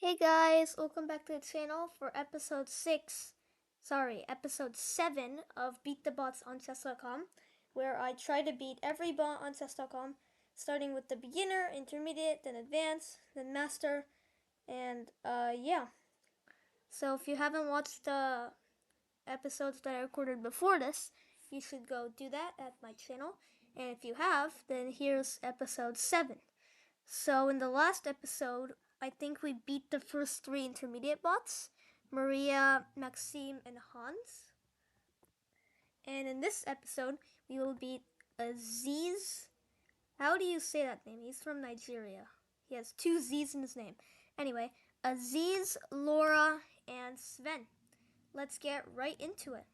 Hey guys, welcome back to the channel for episode 7 of Beat the Bots on chess.com, where I try to beat every bot on chess.com, starting with the beginner, intermediate, then advanced, then master, and yeah. So if you haven't watched the episodes that I recorded before this, you should go do that at my channel. And if you have, then here's episode 7. So in the last episode, I think we beat the first three intermediate bots, Maria, Maxime, and Hans. And in this episode, we will beat Aziz. How do you say that name? He's from Nigeria. He has two Z's in his name. Anyway, Aziz, Laura, and Sven. Let's get right into it.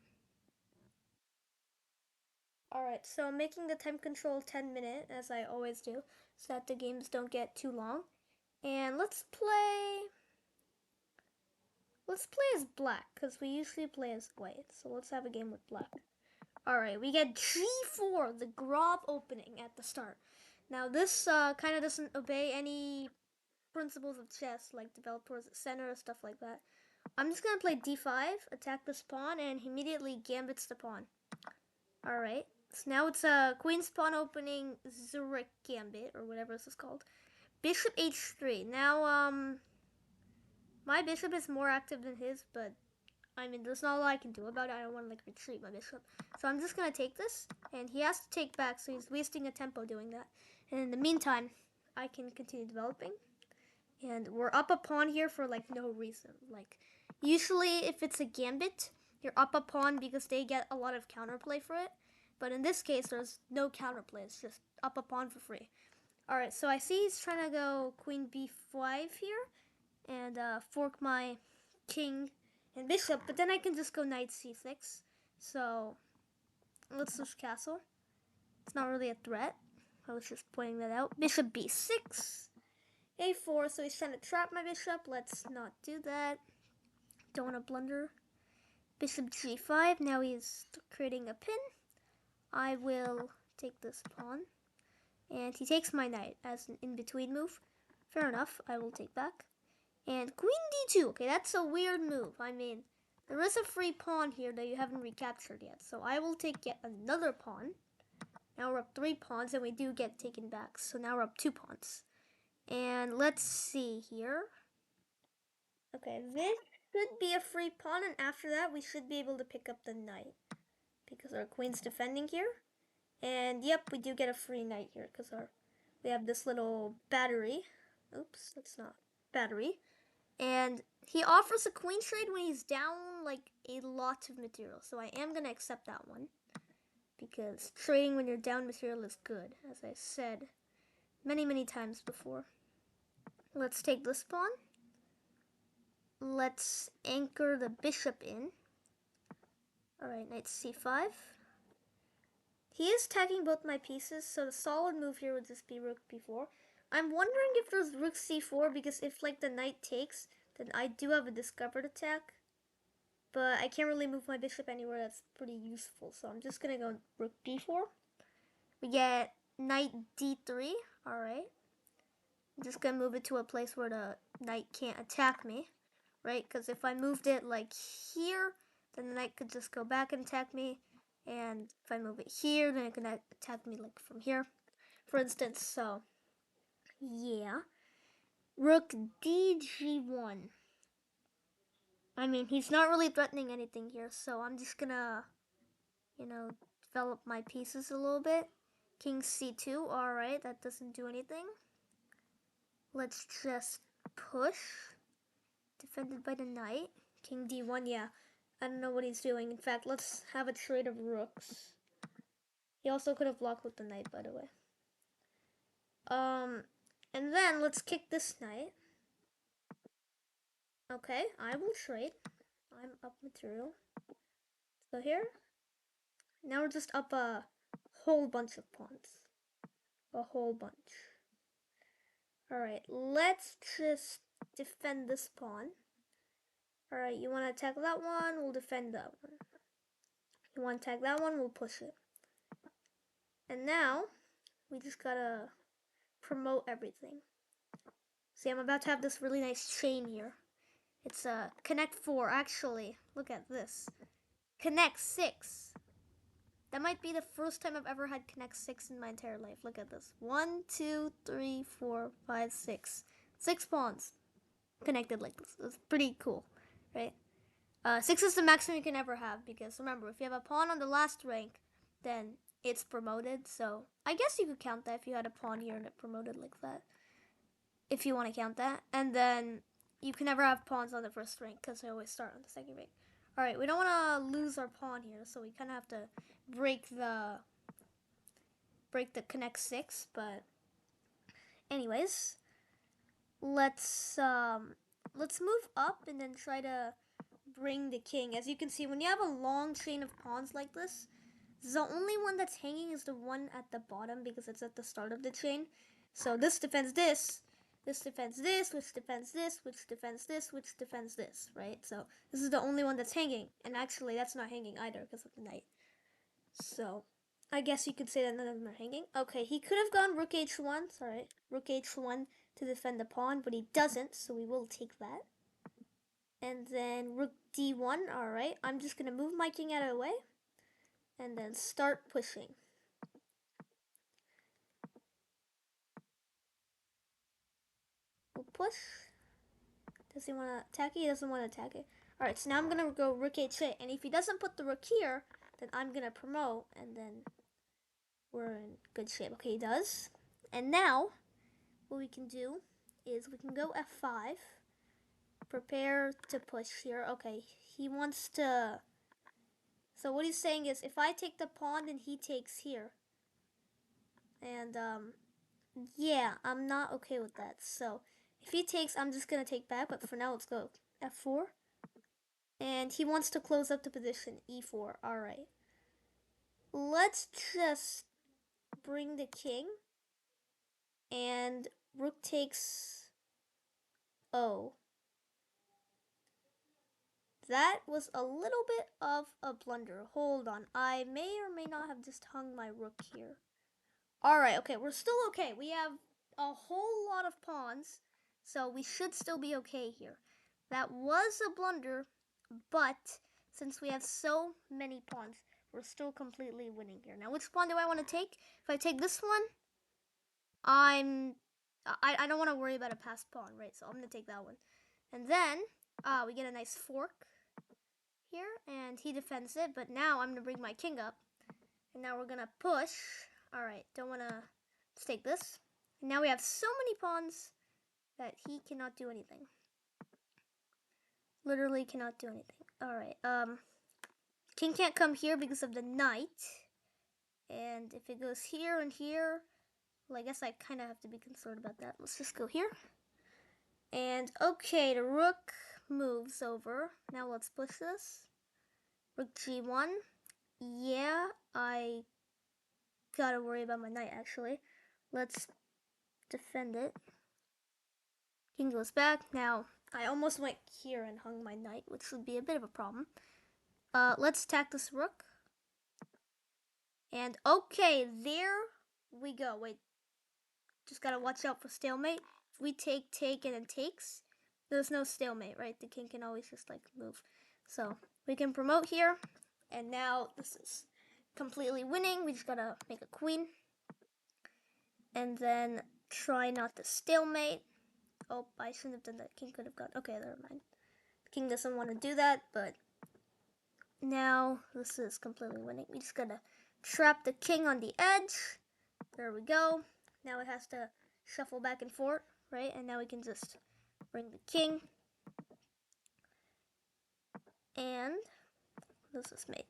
Alright, so I'm making the time control 10-minute, as I always do, so that the games don't get too long. And let's play as black, because we usually play as white. So let's have a game with black. Alright, we get G4, the Grob opening at the start. Now this kind of doesn't obey any principles of chess, like developers at center or stuff like that. I'm just going to play D5, attack this pawn, and he immediately gambits the pawn. Alright, so now it's a queen's pawn opening Zurich gambit, or whatever this is called. Bishop H3. Now, my bishop is more active than his, but I mean, there's not a lot I can do about it. I don't want to like retreat my bishop. So I'm just going to take this, and he has to take back, so he's wasting a tempo doing that. And in the meantime, I can continue developing. And we're up a pawn here for like no reason. Like, usually if it's a gambit, you're up a pawn because they get a lot of counterplay for it. But in this case, there's no counterplay. It's just up a pawn for free. Alright, so I see he's trying to go queen b5 here and fork my king and bishop, but then I can just go knight c6. So let's switch castle. It's not really a threat. I was just pointing that out. Bishop b6, a4. So he's trying to trap my bishop. Let's not do that. Don't want to blunder. Bishop g5. Now he's creating a pin. I will take this pawn. And he takes my knight as an in-between move. Fair enough. I will take back. And queen d2. Okay, that's a weird move. I mean, there is a free pawn here that you haven't recaptured yet. So I will take yet another pawn. Now we're up 3 pawns, and we do get taken back. So now we're up 2 pawns. And let's see here. Okay, this should be a free pawn, and after that we should be able to pick up the knight. Because our queen's defending here. And yep, we do get a free knight here because we have this little battery. Oops, that's not battery. And he offers a queen trade when he's down like a lot of material. So I am going to accept that one. Because trading when you're down material is good, as I said many times before. Let's take this pawn. Let's anchor the bishop in. Alright, knight c5. He is tagging both my pieces, so the solid move here would just be rook b4. I'm wondering if there's rook c4, because if like the knight takes, then I do have a discovered attack. But I can't really move my bishop anywhere that's pretty useful, so I'm just gonna go rook b4. We get knight d3, alright. I'm just gonna move it to a place where the knight can't attack me, right? Because if I moved it like here, then the knight could just go back and attack me. And if I move it here, then it can attack me like from here, for instance. So, yeah. Rook dg1. I mean, he's not really threatening anything here, so I'm just gonna, develop my pieces a little bit. King c2, alright, that doesn't do anything. Let's just push. Defended by the knight. King d1, yeah. I don't know what he's doing. In fact, let's have a trade of rooks. He also could have blocked with the knight, by the way. And then let's kick this knight. Okay, I will trade. I'm up material. So here, now we're just up a whole bunch of pawns. A whole bunch. Alright, let's just defend this pawn. Alright, you want to attack that one, we'll defend that one. You want to attack that one, we'll push it. And now, we just gotta promote everything. See, I'm about to have this really nice chain here. It's a connect 4, actually. Look at this. Connect 6. That might be the first time I've ever had connect 6 in my entire life. Look at this. 1, 2, 3, 4, 5, 6. 6 pawns connected like this. It's pretty cool, right? 6 is the maximum you can ever have because remember, if you have a pawn on the last rank, then it's promoted. So I guess you could count that if you had a pawn here and it promoted like that. If you want to count that. And then you can never have pawns on the first rank because they always start on the second rank. Alright, we don't want to lose our pawn here, so we kind of have to break the connect 6, but anyways, let's move up and then try to bring the king. As you can see, when you have a long chain of pawns like this, the only one that's hanging is the one at the bottom because it's at the start of the chain. So this defends this, this defends this, which defends this, which defends this, which defends this, right? So this is the only one that's hanging, and actually that's not hanging either because of the knight. So I guess you could say that none of them are hanging. Okay, he could have gone rook h1, sorry, rook h1 to defend the pawn, but he doesn't, so we will take that. And then rook d1, alright, I'm just going to move my king out of the way, and then start pushing. We'll push. Does he want to attack it? He doesn't want to attack it. Alright, so now I'm going to go rook h8, and if he doesn't put the rook here, then I'm going to promote, and then we're in good shape. Okay, he does. And now, what we can do is we can go f5, prepare to push here. Okay, he wants to... So what he's saying is, if I take the pawn, then he takes here. And, yeah, I'm not okay with that. So, if he takes, I'm just going to take back. But for now, let's go f4. And he wants to close up the position, e4. Alright. Let's just bring the king. And rook takes O. That was a little bit of a blunder. Hold on. I may or may not have just hung my rook here. Alright, okay. We're still okay. We have a whole lot of pawns, so we should still be okay here. That was a blunder, but since we have so many pawns, we're still completely winning here. Now, which pawn do I want to take? If I take this one, I don't want to worry about a passed pawn, right? So I'm going to take that one. And then we get a nice fork here, and he defends it, but now I'm going to bring my king up. And now we're going to push. Alright, don't want to take this. And now we have so many pawns that he cannot do anything. Literally cannot do anything. Alright, king can't come here because of the knight. And if it goes here and here, well, I guess I kind of have to be concerned about that. Let's just go here. And okay, the rook moves over. Now let's push this. Rook g1. Yeah, I gotta worry about my knight actually. Let's defend it. King goes back. Now, I almost went here and hung my knight, which would be a bit of a problem. Let's attack this rook. And okay, there we go. Wait, just gotta watch out for stalemate. If we take, and then takes, there's no stalemate, right? The king can always just like move. So we can promote here, and now this is completely winning. We just gotta make a queen, and then try not to stalemate. Oh, I shouldn't have done that. King could have gone. Okay, never mind. The king doesn't want to do that, but now this is completely winning. We just gotta trap the king on the edge. There we go. Now it has to shuffle back and forth, right? And now we can just bring the king. And this is made.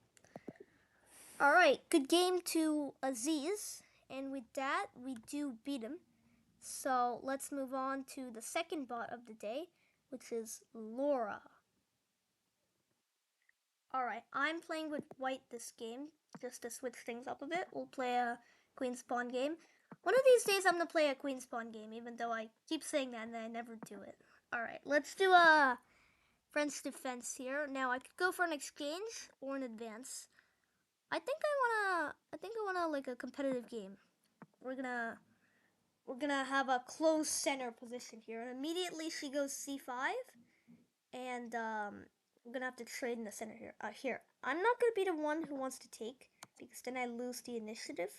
Alright, good game to Aziz. And with that, we do beat him. So let's move on to the second bot of the day, which is Laura. Alright, I'm playing with white this game, just to switch things up a bit. We'll play a queen spawn game. One of these days I'm going to play a queen spawn game, even though I keep saying that and then I never do it. Alright, let's do a French defense here. Now, I could go for an exchange or an advance. I think I wanna like a competitive game. We're gonna we're gonna have a closed center position here, and immediately she goes c5, and we're gonna have to trade in the center here. Here, I'm not gonna be the one who wants to take because then I lose the initiative.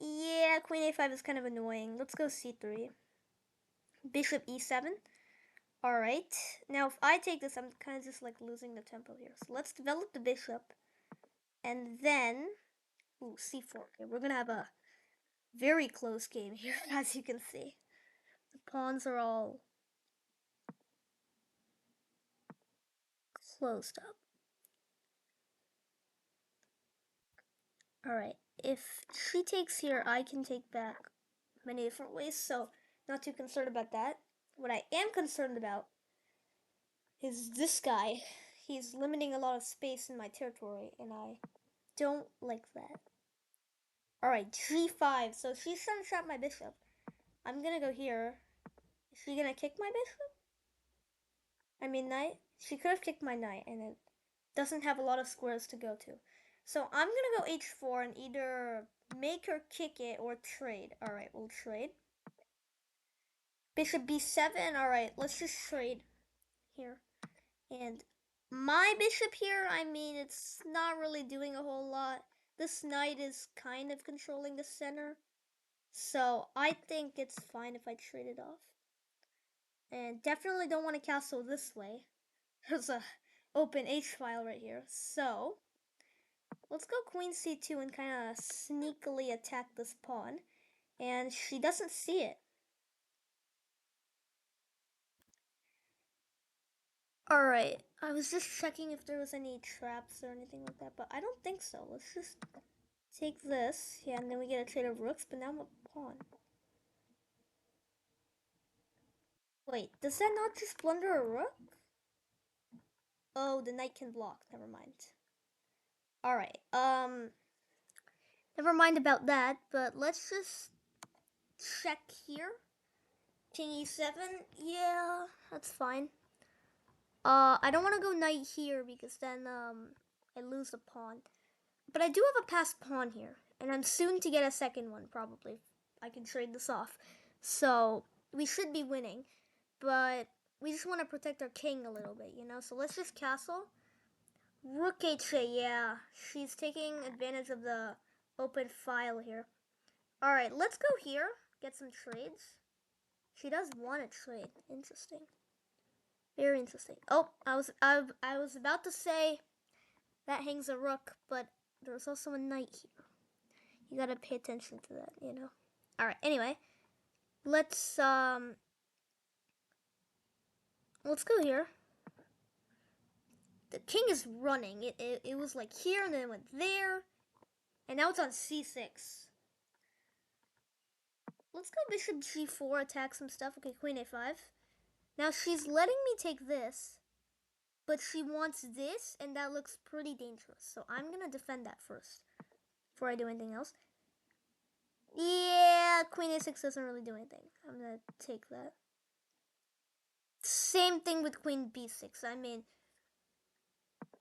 Yeah, queen a5 is kind of annoying. Let's go c3. Bishop e7. All right. Now, if I take this, I'm kind of just like losing the tempo here. So let's develop the bishop, and then c4. Okay, we're gonna have a very close game here, as you can see. The pawns are all closed up. Alright, if she takes here, I can take back many different ways, so not too concerned about that. What I am concerned about is this guy. He's limiting a lot of space in my territory, and I don't like that. Alright, g5, so she's trying to trap my bishop. I'm gonna go here. Is she gonna kick my bishop? I mean knight? She could have kicked my knight, and it doesn't have a lot of squares to go to. So I'm gonna go h4 and either make her kick it or trade. Alright, we'll trade. Bishop b7. Alright, let's just trade here. And my bishop here, I mean, it's not really doing a whole lot. This knight is kind of controlling the center. So I think it's fine if I trade it off. And definitely don't want to castle this way. There's a open h-file right here. So let's go queen c2 and kind of sneakily attack this pawn. And she doesn't see it. Alright, I was just checking if there was any traps or anything like that, but I don't think so. Let's just take this. Yeah, and then we get a trade of rooks, but now I'm a pawn. Wait, does that not just blunder a rook? Oh, the knight can block. Never mind. Alright, never mind about that, but let's just check here. King e7, yeah, that's fine. I don't want to go knight here because then, I lose a pawn. But I do have a passed pawn here, and I'm soon to get a second one, probably. I can trade this off. So, we should be winning, but we just want to protect our king a little bit, you know? So let's just castle. Rook h8, yeah. She's taking advantage of the open file here. Alright, let's go here, get some trades. She does want to trade. Interesting. Very interesting. Oh, I was about to say that hangs a rook, but there's also a knight here. You gotta pay attention to that, you know. All right. Anyway, let's go here. The king is running. It was like here and then it went there, and now it's on c6. Let's go bishop g4, attack some stuff. Okay, queen a5. Now she's letting me take this, but she wants this, and that looks pretty dangerous. So I'm gonna defend that first before I do anything else. Yeah, queen a6 doesn't really do anything. I'm gonna take that. Same thing with queen b6. I mean,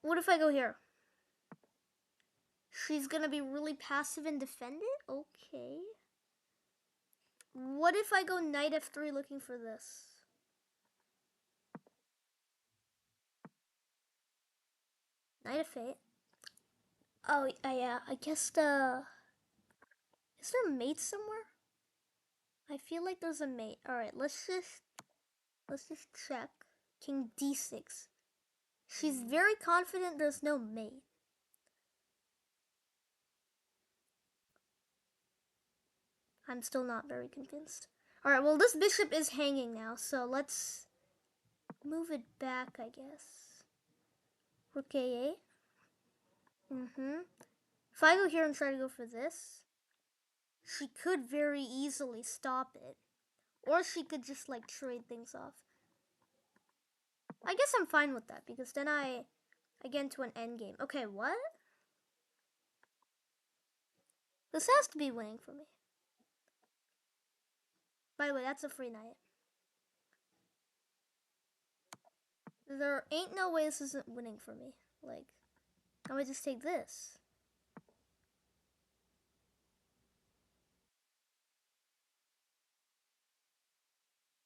what if I go here? She's gonna be really passive and defend it? Okay. What if I go knight f3 looking for this? Knight f8. Oh, yeah, I guess is there a mate somewhere? I feel like there's a mate. Alright, let's just check. King d6. She's very confident there's no mate. I'm still not very convinced. Alright, well, this bishop is hanging now, so let's move it back, I guess. Rook a8. If I go here and try to go for this, she could very easily stop it. Or she could just, like, trade things off. I guess I'm fine with that, because then I get into an endgame. Okay, what? This has to be winning for me. By the way, that's a free knight. There ain't no way this isn't winning for me. Like, I would just take this.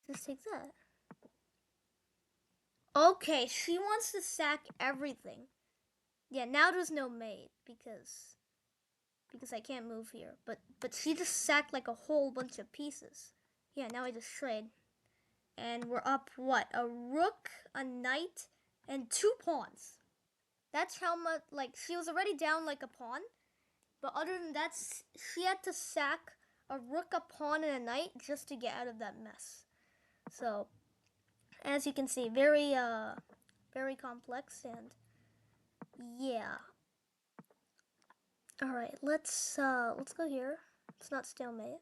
Just take that. Okay, she wants to sack everything. Yeah, now there's no mate because I can't move here. But she just sacked like a whole bunch of pieces. Yeah, now I just trade. And we're up what? A rook, a knight, and 2 pawns. That's how much, like, she was already down like a pawn. But other than that, she had to sack a rook, a pawn, and a knight just to get out of that mess. So, as you can see, very complex, and yeah. All right, let's go here. It's not stalemate.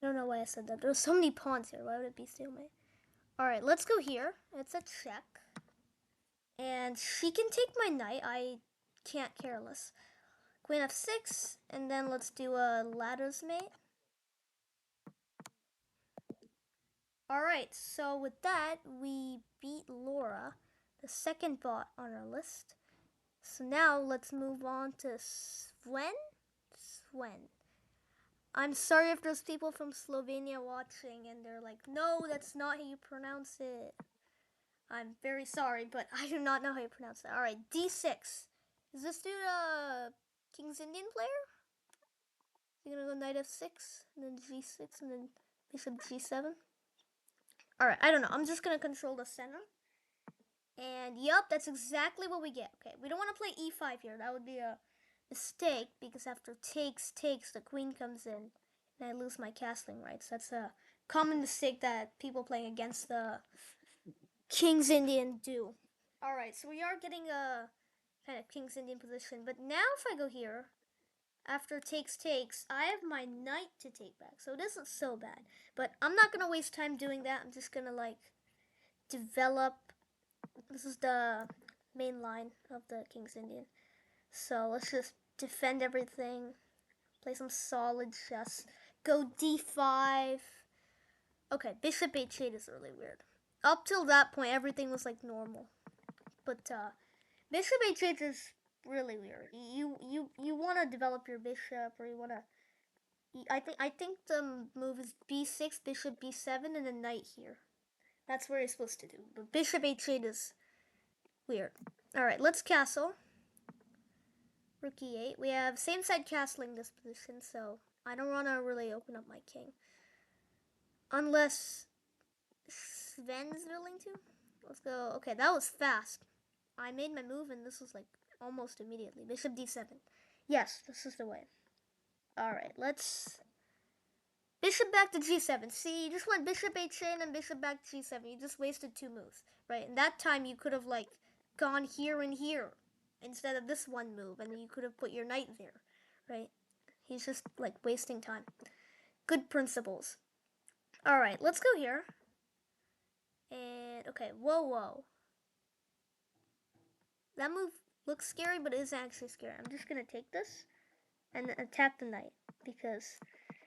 I don't know why I said that. There's so many pawns here. Why would it be stalemate? All right, let's go here. It's a check, and she can take my knight. I can't care less. Queen f6, and then let's do a lattice mate. All right, so with that, we beat Laura, the second bot on our list. So now let's move on to Sven. Sven. I'm sorry if there's people from Slovenia watching and they're like, no, that's not how you pronounce it. I'm very sorry, but I do not know how you pronounce it. All right, D6. Is this dude a King's Indian player? Is he gonna go knight f6, and then g6, and then bishop g7? All right, I don't know. I'm just gonna control the center. And yup, that's exactly what we get. Okay, we don't want to play e5 here. That would be a mistake because after takes, the queen comes in and I lose my castling rights. That's a common mistake that people playing against the King's Indian do. Alright, so we are getting a kind of King's Indian position. But now if I go here, after takes, I have my knight to take back. So it isn't so bad. But I'm not going to waste time doing that. I'm just going to like develop. This is the main line of the King's Indian. So let's just defend everything. Play some solid chess. Go d5. Okay, bishop h8 is really weird. Up till that point, everything was like normal. But bishop h8 is really weird. You want to develop your bishop, or you want to. I think the move is b6, bishop b7, and then knight here. That's what you're supposed to do. But bishop h8 is weird. All right, let's castle. Rook e8. We have same side castling this position, so I don't want to really open up my king. Unless Sven's willing to. Let's go. Okay, that was fast. I made my move and this was like almost immediately. Bishop d7. Yes, this is the way. Alright, let's... Bishop back to g7. See, you just went bishop h8 and bishop back to g7. You just wasted 2 moves, right? And that time you could have like gone here and here instead of this one move, and then you could have put your knight there, right? He's just like wasting time. Good principles. Alright, let's go here. And okay, whoa. That move looks scary, but it isn't actually scary. I'm just gonna take this and attack the knight, because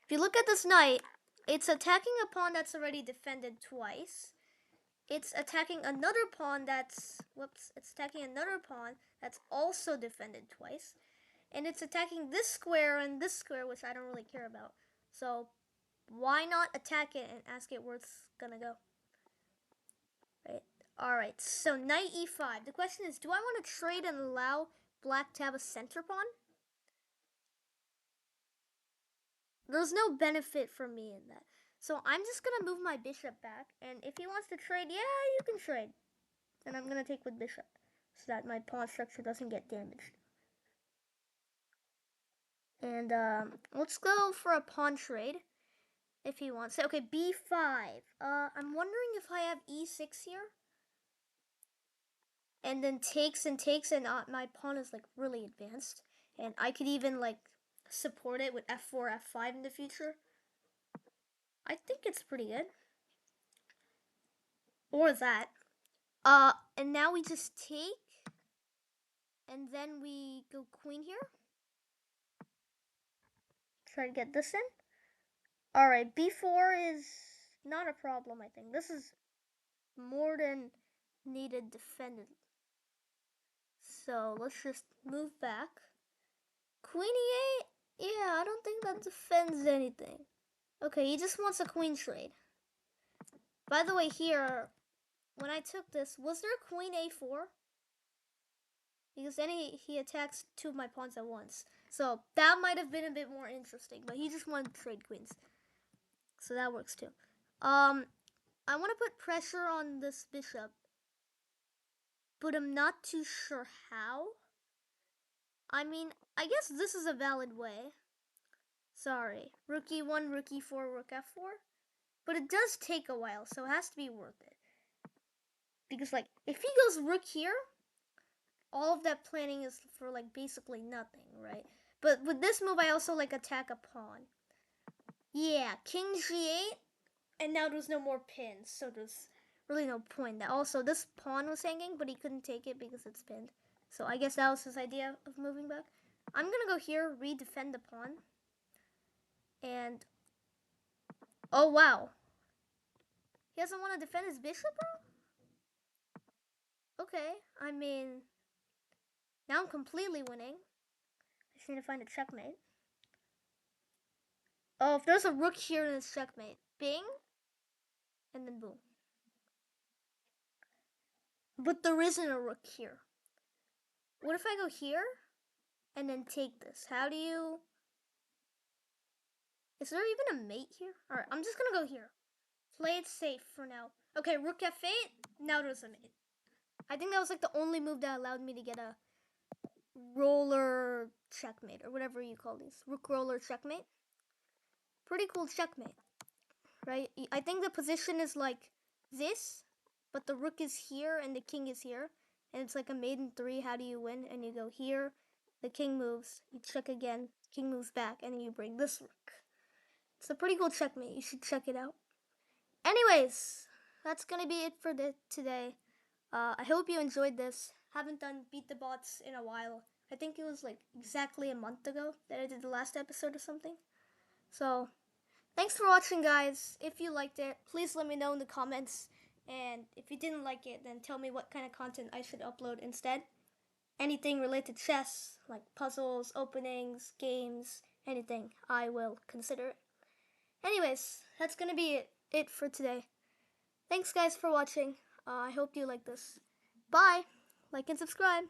if you look at this knight, it's attacking a pawn that's already defended twice. It's attacking another pawn that's it's attacking another pawn that's also defended twice. And it's attacking this square and this square, which I don't really care about. So why not attack it and ask it where it's gonna go? Right. Alright, so knight e5. The question is, do I want to trade and allow black to have a center pawn? There's no benefit for me in that. So I'm just gonna move my bishop back, and if he wants to trade, yeah, you can trade. And I'm gonna take with bishop, so that my pawn structure doesn't get damaged. And let's go for a pawn trade, if he wants it. Okay, b5. I'm wondering if I have e6 here. And then takes, and my pawn is like really advanced. And I could even like support it with f4, f5 in the future. I think it's pretty good. Or that. And now we just take, and then we go queen here. Try to get this in. Alright, b4 is not a problem, I think. This is more than needed defended. So let's just move back. Queen e8, yeah, I don't think that defends anything. Okay, he just wants a queen trade. By the way, here, when I took this, was there a queen a4? Because then he attacks two of my pawns at once. So that might have been a bit more interesting, but he just wanted to trade queens. So that works too. I want to put pressure on this bishop, but I'm not too sure how. I mean, I guess this is a valid way. Sorry. Rook e1, rook e4, rook f4. But it does take a while, so it has to be worth it. Because, like, if he goes rook here, all of that planning is for, like, basically nothing, right? But with this move, I also, like, attack a pawn. Yeah, king g8, and now there's no more pins, so there's really no point. Also, this pawn was hanging, but he couldn't take it because it's pinned. So I guess that was his idea of moving back. I'm gonna go here, re-defend the pawn. And, oh wow. He doesn't want to defend his bishop, bro? Okay, I mean, now I'm completely winning. I just need to find a checkmate. Oh, if there's a rook here, then it's checkmate. Bing, and then boom. But there isn't a rook here. What if I go here, and then take this? How do you... Is there even a mate here? Alright, I'm just gonna go here. Play it safe for now. Okay, rook f8, now there's a mate. I think that was like the only move that allowed me to get a roller checkmate, or whatever you call these. Rook roller checkmate. Pretty cool checkmate, right? I think the position is like this, but the rook is here and the king is here. And it's like a maiden three, how do you win? And you go here, the king moves, you check again, king moves back, and then you bring this rook. It's a pretty cool checkmate, you should check it out. Anyways, that's gonna be it for today. I hope you enjoyed this. Haven't done Beat the Bots in a while. I think it was like exactly a month ago that I did the last episode or something. So, thanks for watching, guys. If you liked it, please let me know in the comments. And if you didn't like it, then tell me what kind of content I should upload instead. Anything related to chess, like puzzles, openings, games, anything, I will consider it. Anyways, that's gonna be it for today. Thanks, guys, for watching. I hope you like this. Bye. Like and subscribe.